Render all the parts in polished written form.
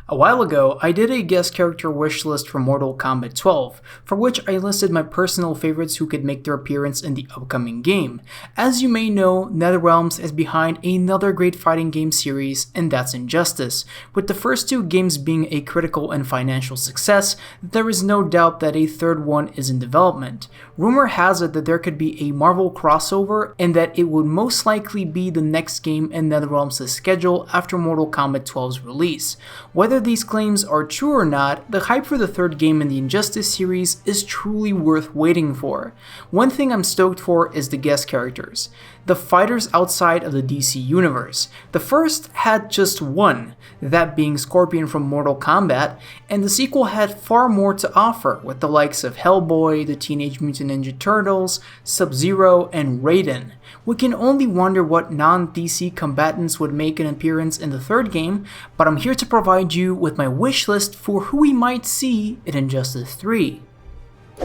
A while ago, I did a guest character wish list for Mortal Kombat 12, for which I listed my personal favorites who could make their appearance in the upcoming game. As you may know, NetherRealms is behind another great fighting game series, and that's Injustice. With the first two games being a critical and financial success, there is no doubt that a third one is in development. Rumor has it that there could be a Marvel crossover, and that it would most likely be the next game in NetherRealms' schedule after Mortal Kombat 12's release. Whether these claims are true or not, the hype for the third game in the Injustice series is truly worth waiting for. One thing I'm stoked for is the guest characters, the fighters outside of the DC universe. The first had just one, that being Scorpion from Mortal Kombat, and the sequel had far more to offer, with the likes of Hellboy, the Teenage Mutant Ninja Turtles, Sub-Zero, and Raiden. We can only wonder what non-DC combatants would make an appearance in the third game, but I'm here to provide you with my wish list for who we might see in Injustice 3.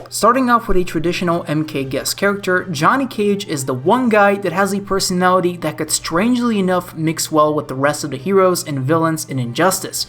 Starting off with a traditional MK guest character, Johnny Cage is the one guy that has a personality that could strangely enough mix well with the rest of the heroes and villains in Injustice.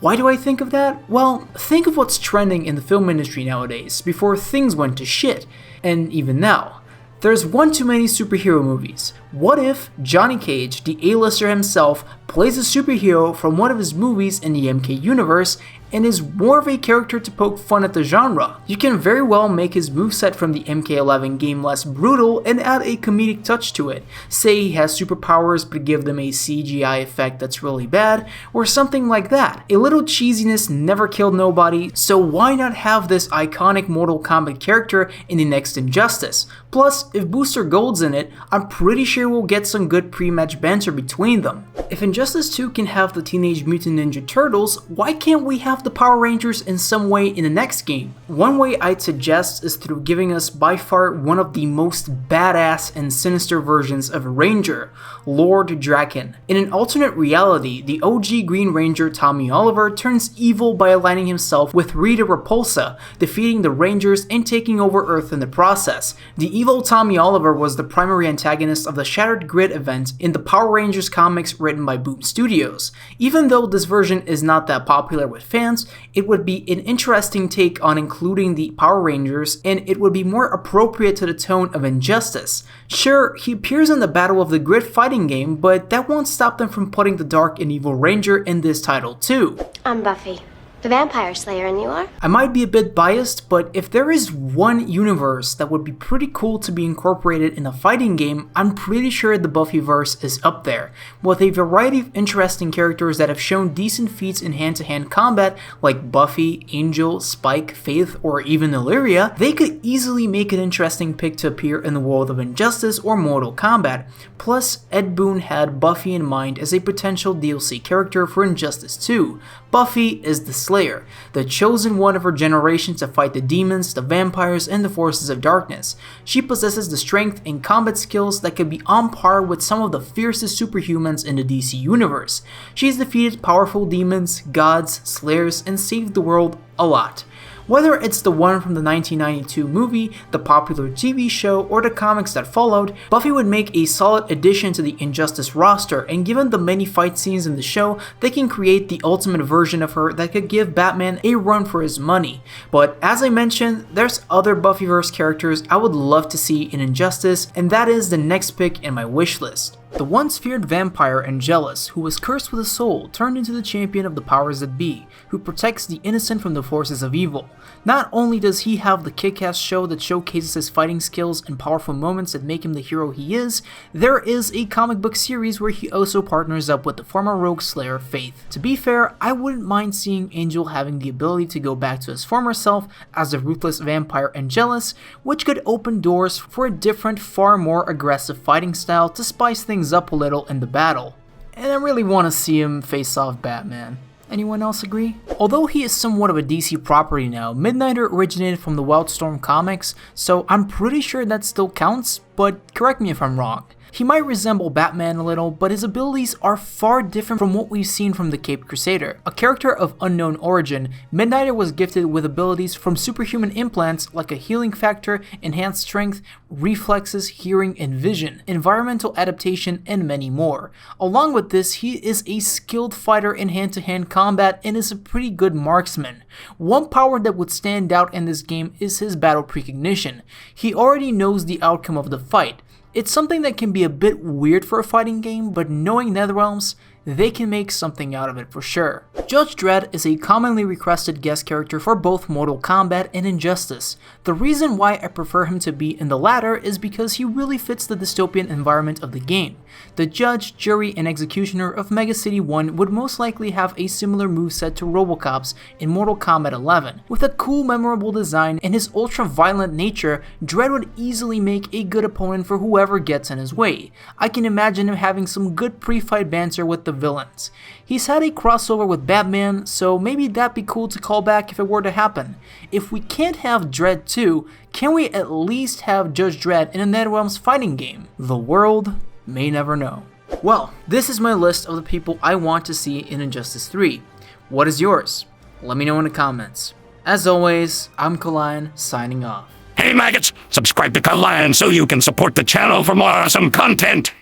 Why do I think of that? Well, think of what's trending in the film industry nowadays, before things went to shit, and even now. There's one too many superhero movies. What if Johnny Cage, the A-lister himself, plays a superhero from one of his movies in the MK universe and is more of a character to poke fun at the genre? You can very well make his moveset from the MK11 game less brutal and add a comedic touch to it. Say he has superpowers but give them a CGI effect that's really bad, or something like that. A little cheesiness never killed nobody, so why not have this iconic Mortal Kombat character in the next Injustice? Plus, if Booster Gold's in it, I'm pretty sure we'll get some good pre-match banter between them. If Injustice 2 can have the Teenage Mutant Ninja Turtles, why can't we have the Power Rangers in some way in the next game? One way I'd suggest is through giving us by far one of the most badass and sinister versions of a Ranger, Lord Drakkon. In an alternate reality, the OG Green Ranger Tommy Oliver turns evil by aligning himself with Rita Repulsa, defeating the Rangers and taking over Earth in the process. The evil Tommy Oliver was the primary antagonist of the Shattered Grid event in the Power Rangers comics written by Boom Studios. Even though this version is not that popular with fans, it would be an interesting take on including the Power Rangers, and it would be more appropriate to the tone of Injustice. Sure, he appears in the Battle of the Grid fighting game, but that won't stop them from putting the Dark and Evil Ranger in this title too. I'm Buffy, the Vampire Slayer, and you are? I might be a bit biased, but if there is one universe that would be pretty cool to be incorporated in a fighting game, I'm pretty sure the Buffyverse is up there. With a variety of interesting characters that have shown decent feats in hand-to-hand combat, like Buffy, Angel, Spike, Faith, or even Illyria, they could easily make an interesting pick to appear in the world of Injustice or Mortal Kombat. Plus, Ed Boon had Buffy in mind as a potential DLC character for Injustice 2. Buffy is the Slayer, the chosen one of her generation to fight the demons, the vampires, and the forces of darkness. She possesses the strength and combat skills that could be on par with some of the fiercest superhumans in the DC universe. She's defeated powerful demons, gods, slayers, and saved the world a lot. Whether it's the one from the 1992 movie, the popular TV show, or the comics that followed, Buffy would make a solid addition to the Injustice roster, and given the many fight scenes in the show, they can create the ultimate version of her that could give Batman a run for his money. But as I mentioned, there's other Buffyverse characters I would love to see in Injustice, and that is the next pick in my wish list. The once feared vampire Angelus, who was cursed with a soul, turned into the champion of the powers that be, who protects the innocent from the forces of evil. Not only does he have the kick-ass show that showcases his fighting skills and powerful moments that make him the hero he is, there is a comic book series where he also partners up with the former rogue slayer Faith. To be fair, I wouldn't mind seeing Angel having the ability to go back to his former self as the ruthless vampire Angelus, which could open doors for a different, far more aggressive fighting style to spice things up a little in the battle. And I really want to see him face off Batman. Anyone else agree? Although he is somewhat of a DC property now, Midnighter originated from the Wildstorm comics, so I'm pretty sure that still counts, but correct me if I'm wrong. He might resemble Batman a little, but his abilities are far different from what we've seen from the Caped Crusader. A character of unknown origin, Midnighter was gifted with abilities from superhuman implants like a healing factor, enhanced strength, reflexes, hearing, and vision, environmental adaptation, and many more. Along with this, he is a skilled fighter in hand-to-hand combat and is a pretty good marksman. One power that would stand out in this game is his battle precognition. He already knows the outcome of the fight. It's something that can be a bit weird for a fighting game, but knowing Netherrealms, they can make something out of it for sure. Judge Dredd is a commonly requested guest character for both Mortal Kombat and Injustice. The reason why I prefer him to be in the latter is because he really fits the dystopian environment of the game. The judge, jury, and executioner of Mega City 1 would most likely have a similar moveset to Robocop's in Mortal Kombat 11. With a cool, memorable design and his ultra-violent nature, Dredd would easily make a good opponent for whoever gets in his way. I can imagine him having some good pre-fight banter with the villains. He's had a crossover with Batman, so maybe that'd be cool to call back if it were to happen. If we can't have Dredd 2, can we at least have Judge Dredd in a Netherrealms fighting game? The world may never know. Well, this is my list of the people I want to see in Injustice 3. What is yours? Let me know in the comments. As always, I'm KaLion, signing off. Hey maggots, subscribe to KaLion so you can support the channel for more awesome content!